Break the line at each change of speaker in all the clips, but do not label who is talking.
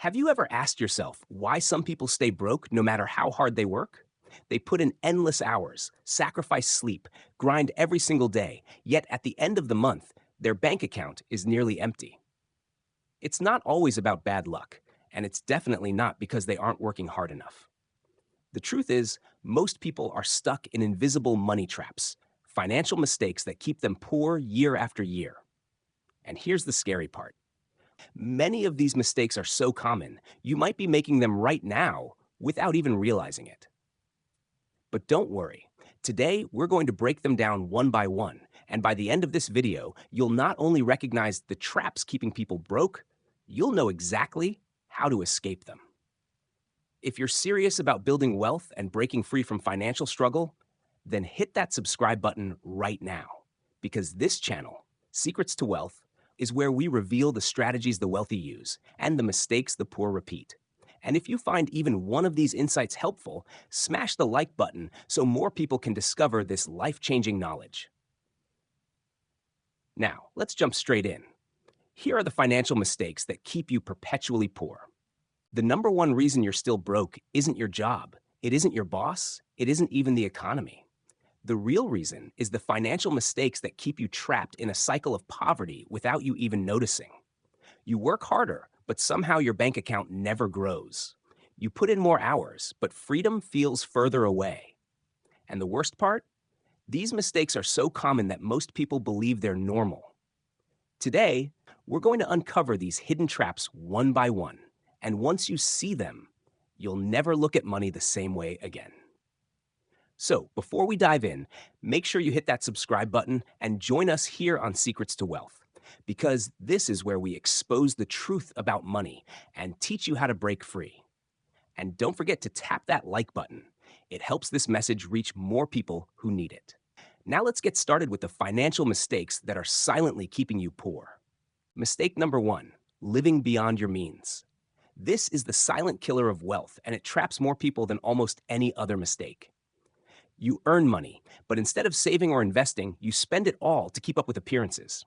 Have you ever asked yourself why some people stay broke no matter how hard they work? They put in endless hours, sacrifice sleep, grind every single day, yet at the end of the month, their bank account is nearly empty. It's not always about bad luck, and it's definitely not because they aren't working hard enough. The truth is, most people are stuck in invisible money traps, financial mistakes that keep them poor year after year. And here's the scary part. Many of these mistakes are so common, you might be making them right now without even realizing it. But don't worry. Today, we're going to break them down one by one, and by the end of this video, you'll not only recognize the traps keeping people broke, you'll know exactly how to escape them. If you're serious about building wealth and breaking free from financial struggle, then hit that subscribe button right now, because this channel, Secrets to Wealth, is where we reveal the strategies the wealthy use and the mistakes the poor repeat. And if you find even one of these insights helpful, smash the like button so more people can discover this life-changing knowledge. Now, let's jump straight in. Here are the financial mistakes that keep you perpetually poor. The number one reason you're still broke isn't your job. It isn't your boss. It isn't even the economy. The real reason is the financial mistakes that keep you trapped in a cycle of poverty without you even noticing. You work harder, but somehow your bank account never grows. You put in more hours, but freedom feels further away. And the worst part? These mistakes are so common that most people believe they're normal. Today, we're going to uncover these hidden traps one by one. And once you see them, you'll never look at money the same way again. So, before we dive in, make sure you hit that subscribe button and join us here on Secrets to Wealth, because this is where we expose the truth about money and teach you how to break free. And don't forget to tap that like button. It helps this message reach more people who need it. Now let's get started with the financial mistakes that are silently keeping you poor. Mistake number one, living beyond your means. This is the silent killer of wealth, and it traps more people than almost any other mistake. You earn money, but instead of saving or investing, you spend it all to keep up with appearances.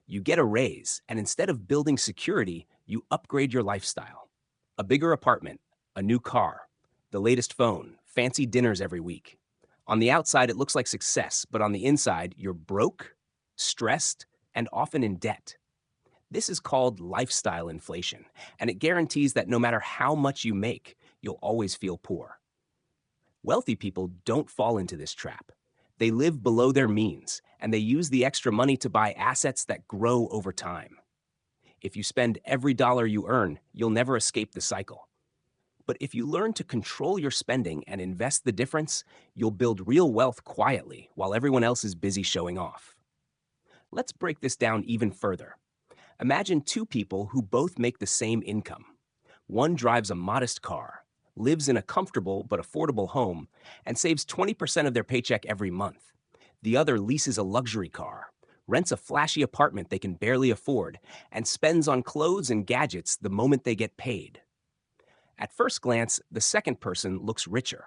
You get a raise, and instead of building security, you upgrade your lifestyle. A bigger apartment, a new car, the latest phone, fancy dinners every week. On the outside, it looks like success, but on the inside, you're broke, stressed, and often in debt. This is called lifestyle inflation, and it guarantees that no matter how much you make, you'll always feel poor. Wealthy people don't fall into this trap. They live below their means, and they use the extra money to buy assets that grow over time. If you spend every dollar you earn, you'll never escape the cycle. But if you learn to control your spending and invest the difference, you'll build real wealth quietly while everyone else is busy showing off. Let's break this down even further. Imagine two people who both make the same income. One drives a modest car, lives in a comfortable but affordable home, and saves 20% of their paycheck every month. The other leases a luxury car, rents a flashy apartment they can barely afford, and spends on clothes and gadgets the moment they get paid. At first glance, the second person looks richer.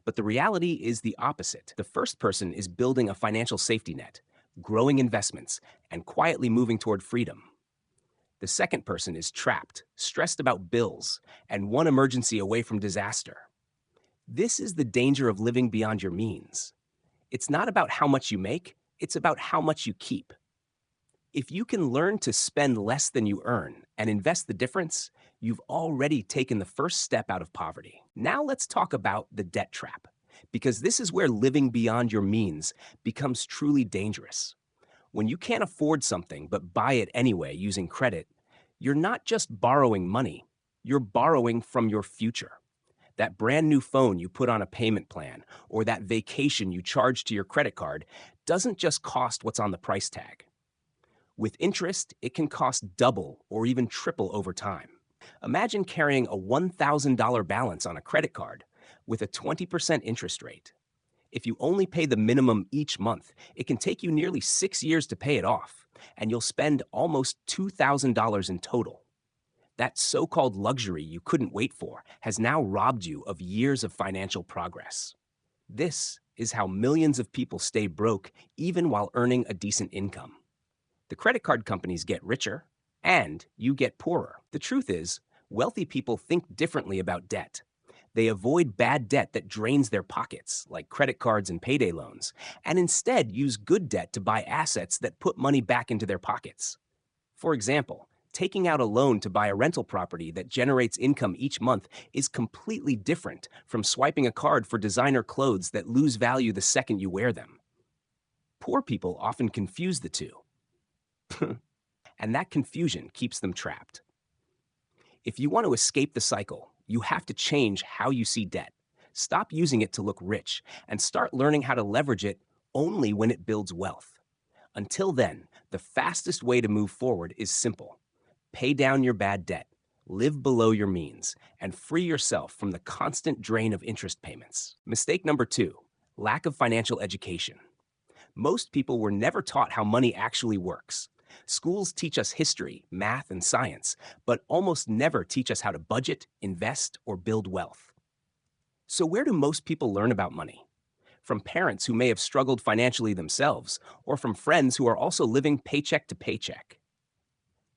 But the reality is the opposite. The first person is building a financial safety net, growing investments, and quietly moving toward freedom. The second person is trapped, stressed about bills, and one emergency away from disaster. This is the danger of living beyond your means. It's not about how much you make, it's about how much you keep. If you can learn to spend less than you earn and invest the difference, you've already taken the first step out of poverty. Now let's talk about the debt trap, because this is where living beyond your means becomes truly dangerous. When you can't afford something but buy it anyway using credit, you're not just borrowing money, you're borrowing from your future. That brand new phone you put on a payment plan or that vacation you charge to your credit card doesn't just cost what's on the price tag. With interest, it can cost double or even triple over time. Imagine carrying a $1,000 balance on a credit card with a 20% interest rate. If you only pay the minimum each month, it can take you nearly 6 years to pay it off, and you'll spend almost $2,000 in total. That so-called luxury you couldn't wait for has now robbed you of years of financial progress. This is how millions of people stay broke even while earning a decent income. The credit card companies get richer, and you get poorer. The truth is, Wealthy people think differently about debt. They avoid bad debt that drains their pockets, like credit cards and payday loans, and instead use good debt to buy assets that put money back into their pockets. For example, taking out a loan to buy a rental property that generates income each month is completely different from swiping a card for designer clothes that lose value the second you wear them. Poor people often confuse the two, and that confusion keeps them trapped. If you want to escape the cycle, you have to change how you see debt. Stop using it to look rich and start learning how to leverage it only when it builds wealth. Until then, the fastest way to move forward is simple. Pay down your bad debt, live below your means, and free yourself from the constant drain of interest payments. Mistake number 2, lack of financial education. Most people were never taught how money actually works. Schools teach us history, math, and science, but almost never teach us how to budget, invest, or build wealth. So where do most people learn about money? From parents who may have struggled financially themselves, or from friends who are also living paycheck to paycheck.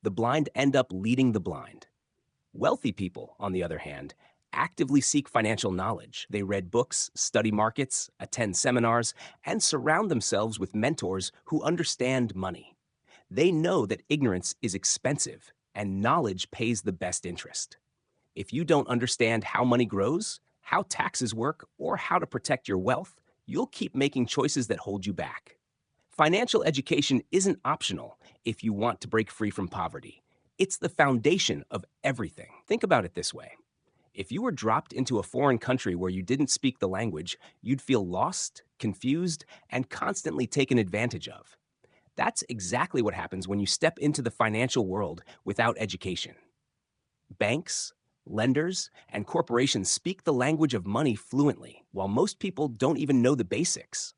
The blind end up leading the blind. Wealthy people, on the other hand, actively seek financial knowledge. They read books, study markets, attend seminars, and surround themselves with mentors who understand money. They know that ignorance is expensive and knowledge pays the best interest. If you don't understand how money grows, how taxes work, or how to protect your wealth, you'll keep making choices that hold you back. Financial education isn't optional if you want to break free from poverty. It's the foundation of everything. Think about it this way. If you were dropped into a foreign country where you didn't speak the language, you'd feel lost, confused, and constantly taken advantage of. That's exactly what happens when you step into the financial world without education. Banks, lenders, and corporations speak the language of money fluently, while most people don't even know the basics.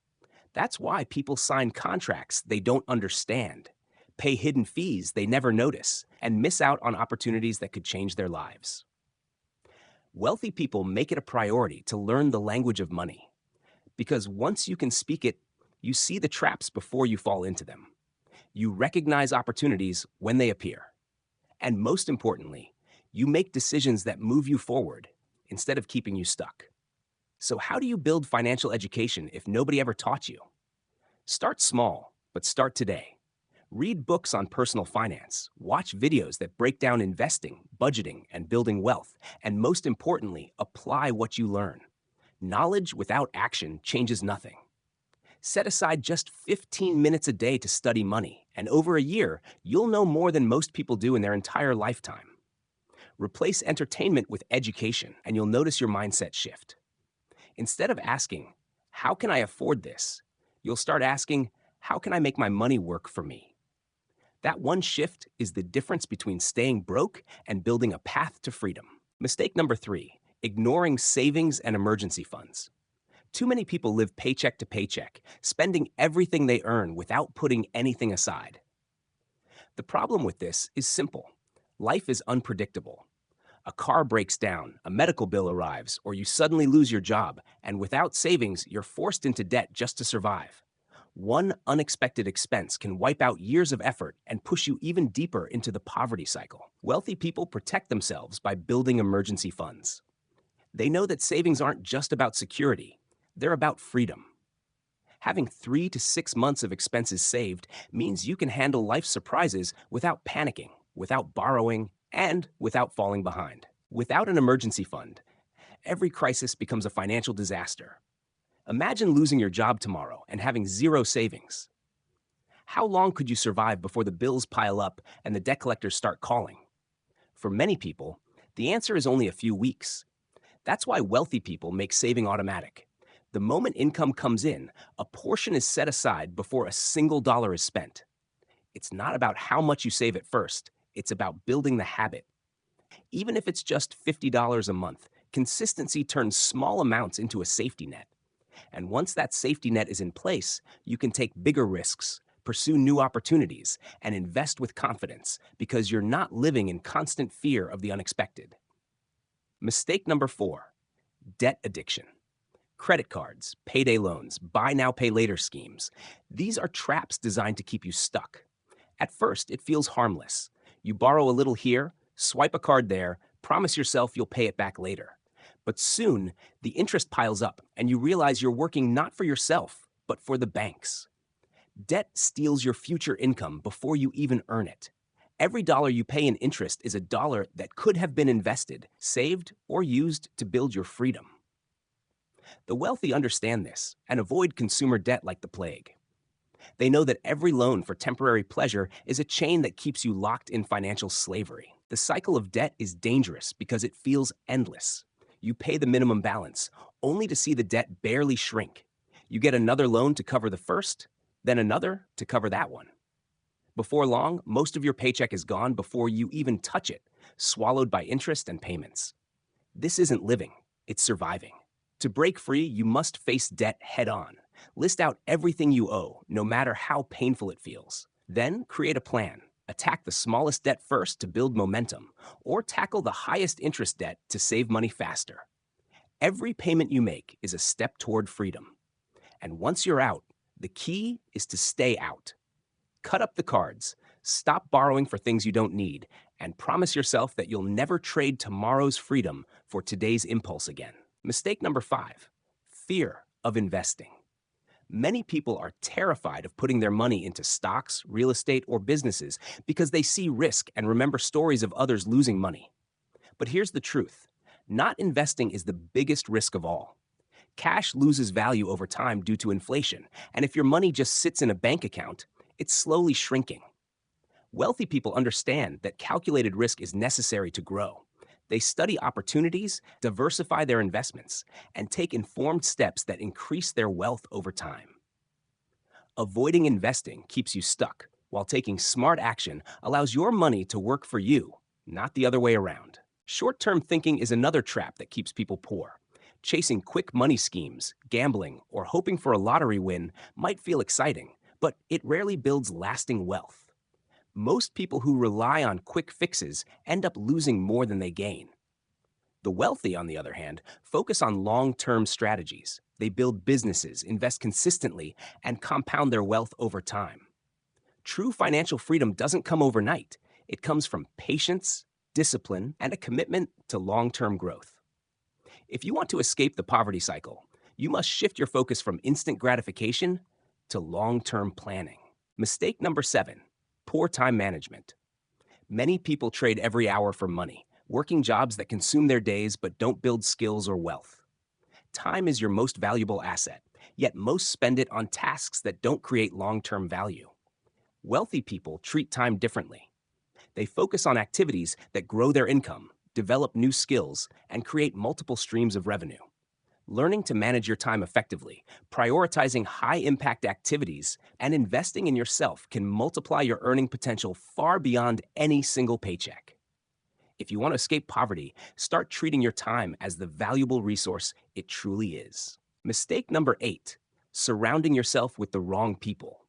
That's why people sign contracts they don't understand, pay hidden fees they never notice, and miss out on opportunities that could change their lives. Wealthy people make it a priority to learn the language of money, because once you can speak it, you see the traps before you fall into them. You recognize opportunities when they appear. And most importantly, you make decisions that move you forward instead of keeping you stuck. So how do you build financial education if nobody ever taught you? Start small, but start today. Read books on personal finance, watch videos that break down investing, budgeting, and building wealth, and most importantly, apply what you learn. Knowledge without action changes nothing. Set aside just 15 minutes a day to study money, and over a year, you'll know more than most people do in their entire lifetime. Replace entertainment with education, and you'll notice your mindset shift. Instead of asking, "How can I afford this?" you'll start asking, "How can I make my money work for me?" That one shift is the difference between staying broke and building a path to freedom. Mistake number 3, ignoring savings and emergency funds. Too many people live paycheck to paycheck, spending everything they earn without putting anything aside. The problem with this is simple. Life is unpredictable. A car breaks down, a medical bill arrives, or you suddenly lose your job, and without savings, you're forced into debt just to survive. One unexpected expense can wipe out years of effort and push you even deeper into the poverty cycle. Wealthy people protect themselves by building emergency funds. They know that savings aren't just about security, they're about freedom. Having 3 to 6 months of expenses saved means you can handle life's surprises without panicking, without borrowing, and without falling behind. Without an emergency fund, every crisis becomes a financial disaster. Imagine losing your job tomorrow and having zero savings. How long could you survive before the bills pile up and the debt collectors start calling? For many people, the answer is only a few weeks. That's why wealthy people make saving automatic. The moment income comes in, a portion is set aside before a single dollar is spent. It's not about how much you save at first, it's about building the habit. Even if it's just $50 a month, consistency turns small amounts into a safety net. And once that safety net is in place, you can take bigger risks, pursue new opportunities, and invest with confidence because you're not living in constant fear of the unexpected. Mistake number 4, debt addiction. Credit cards, payday loans, buy now, pay later schemes. These are traps designed to keep you stuck. At first, it feels harmless. You borrow a little here, swipe a card there, Promise yourself you'll pay it back later. But soon, the interest piles up and you realize you're working not for yourself, but for the banks. Debt steals your future income before you even earn it. Every dollar you pay in interest is a dollar that could have been invested, saved, or used to build your freedom. The wealthy understand this and avoid consumer debt like the plague. They know that every loan for temporary pleasure is a chain that keeps you locked in financial slavery. The cycle of debt is dangerous because it feels endless. You pay the minimum balance, only to see the debt barely shrink. You get another loan to cover the first, then another to cover that one. Before long, most of your paycheck is gone before you even touch it, swallowed by interest and payments. This isn't living, it's surviving. To break free, you must face debt head on. List out everything you owe, no matter how painful it feels. Then create a plan. Attack the smallest debt first to build momentum, or tackle the highest interest debt to save money faster. Every payment you make is a step toward freedom. And once you're out, the key is to stay out. Cut up the cards, stop borrowing for things you don't need, and promise yourself that you'll never trade tomorrow's freedom for today's impulse again. Mistake number 5, fear of investing. Many people are terrified of putting their money into stocks, real estate, or businesses because they see risk and remember stories of others losing money. But here's the truth. Not investing is the biggest risk of all. Cash loses value over time due to inflation, and if your money just sits in a bank account, it's slowly shrinking. Wealthy people understand that calculated risk is necessary to grow. They study opportunities, diversify their investments, and take informed steps that increase their wealth over time. Avoiding investing keeps you stuck, while taking smart action allows your money to work for you, not the other way around. Short-term thinking is another trap that keeps people poor. Chasing quick money schemes, gambling, or hoping for a lottery win might feel exciting, but it rarely builds lasting wealth. Most people who rely on quick fixes end up losing more than they gain. The wealthy, on the other hand, focus on long-term strategies. They build businesses, invest consistently, and compound their wealth over time. True financial freedom doesn't come overnight. It comes from patience, discipline, and a commitment to long-term growth. If you want to escape the poverty cycle, you must shift your focus from instant gratification to long-term planning. Mistake number 7, poor time management. Many people trade every hour for money, working jobs that consume their days but don't build skills or wealth. Time is your most valuable asset, yet most spend it on tasks that don't create long-term value. Wealthy people treat time differently. They focus on activities that grow their income, develop new skills, and create multiple streams of revenue. Learning to manage your time effectively, prioritizing high-impact activities, and investing in yourself can multiply your earning potential far beyond any single paycheck. If you want to escape poverty, start treating your time as the valuable resource it truly is. Mistake number 8, surrounding yourself with the wrong people.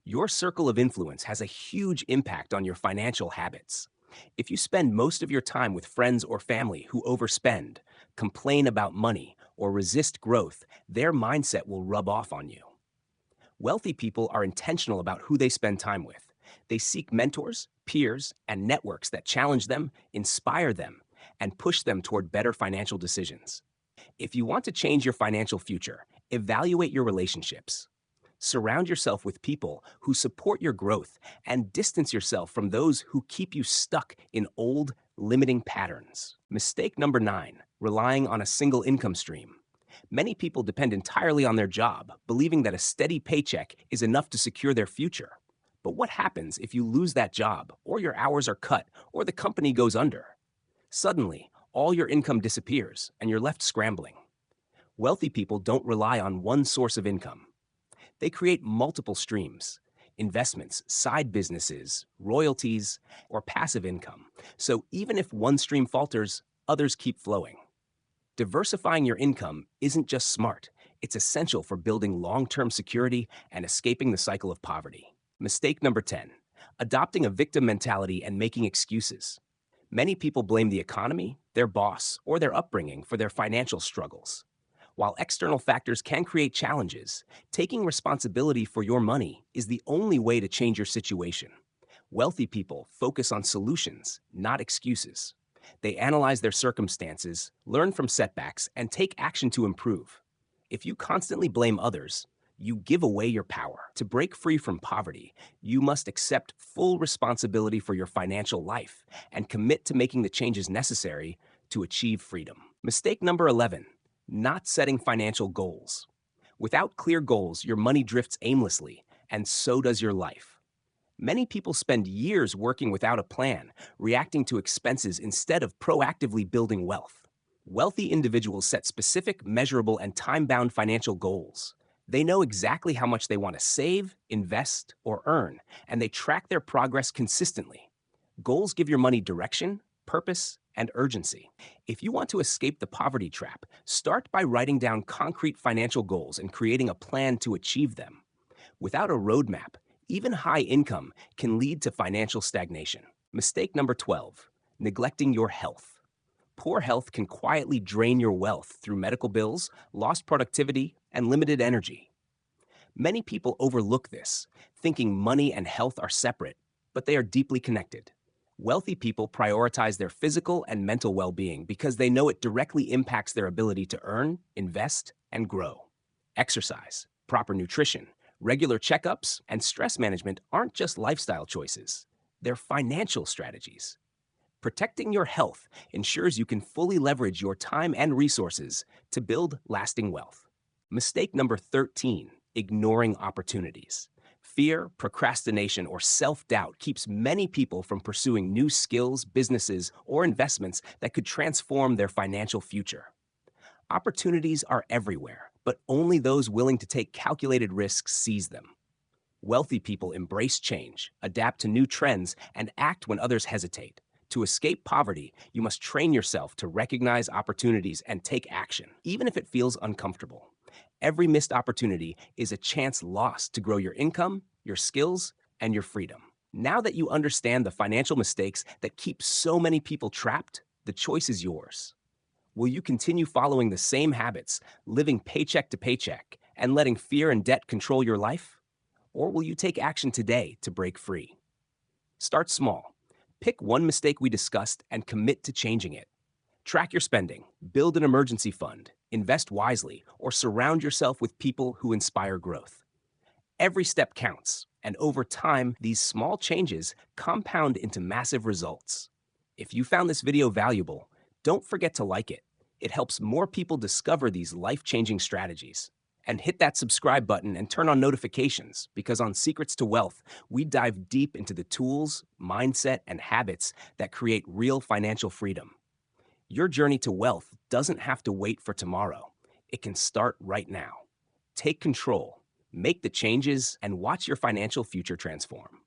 Your circle of influence has a huge impact on your financial habits. If you spend most of your time with friends or family who overspend, complain about money, or resist growth, their mindset will rub off on you. Wealthy people are intentional about who they spend time with. They seek mentors, peers, and networks that challenge them, inspire them, and push them toward better financial decisions. If you want to change your financial future, evaluate your relationships. Surround yourself with people who support your growth and distance yourself from those who keep you stuck in old, limiting patterns. Mistake number 9, relying on a single income stream. Many people depend entirely on their job, believing that a steady paycheck is enough to secure their future. But what happens if you lose that job, or your hours are cut, or the company goes under? Suddenly, all your income disappears, and you're left scrambling. Wealthy people don't rely on one source of income. They create multiple streams: investments, side businesses, royalties, or passive income. So even if one stream falters, others keep flowing. Diversifying your income isn't just smart, it's essential for building long-term security and escaping the cycle of poverty. Mistake number 10, adopting a victim mentality and making excuses. Many people blame the economy, their boss, or their upbringing for their financial struggles. While external factors can create challenges, taking responsibility for your money is the only way to change your situation. Wealthy people focus on solutions, not excuses. They analyze their circumstances, learn from setbacks, and take action to improve. If you constantly blame others, you give away your power. To break free from poverty, you must accept full responsibility for your financial life and commit to making the changes necessary to achieve freedom. Mistake number 11, not setting financial goals. Without clear goals, your money drifts aimlessly, and so does your life. Many people spend years working without a plan, reacting to expenses instead of proactively building wealth. Wealthy individuals set specific, measurable, and time-bound financial goals. They know exactly how much they want to save, invest, or earn, and they track their progress consistently. Goals give your money direction, purpose, and urgency. If you want to escape the poverty trap, start by writing down concrete financial goals and creating a plan to achieve them. Without a roadmap, even high income can lead to financial stagnation. Mistake number 12, neglecting your health. Poor health can quietly drain your wealth through medical bills, lost productivity, and limited energy. Many people overlook this, thinking money and health are separate, but they are deeply connected. Wealthy people prioritize their physical and mental well-being because they know it directly impacts their ability to earn, invest, and grow. Exercise, proper nutrition, regular checkups, and stress management aren't just lifestyle choices. They're financial strategies. Protecting your health ensures you can fully leverage your time and resources to build lasting wealth. Mistake number 13, ignoring opportunities. Fear, procrastination, or self-doubt keeps many people from pursuing new skills, businesses, or investments that could transform their financial future. Opportunities are everywhere, but only those willing to take calculated risks seize them. Wealthy people embrace change, adapt to new trends, and act when others hesitate. To escape poverty, you must train yourself to recognize opportunities and take action, even if it feels uncomfortable. Every missed opportunity is a chance lost to grow your income, your skills, and your freedom. Now that you understand the financial mistakes that keep so many people trapped, the choice is yours. Will you continue following the same habits, living paycheck to paycheck, and letting fear and debt control your life? Or will you take action today to break free? Start small. Pick one mistake we discussed and commit to changing it. Track your spending, build an emergency fund, invest wisely, or surround yourself with people who inspire growth. Every step counts, and over time, these small changes compound into massive results. If you found this video valuable, don't forget to like it. It helps more people discover these life-changing strategies. And hit that subscribe button and turn on notifications, because on Secrets to Wealth, we dive deep into the tools, mindset, and habits that create real financial freedom. Your journey to wealth doesn't have to wait for tomorrow. It can start right now. Take control, make the changes, and watch your financial future transform.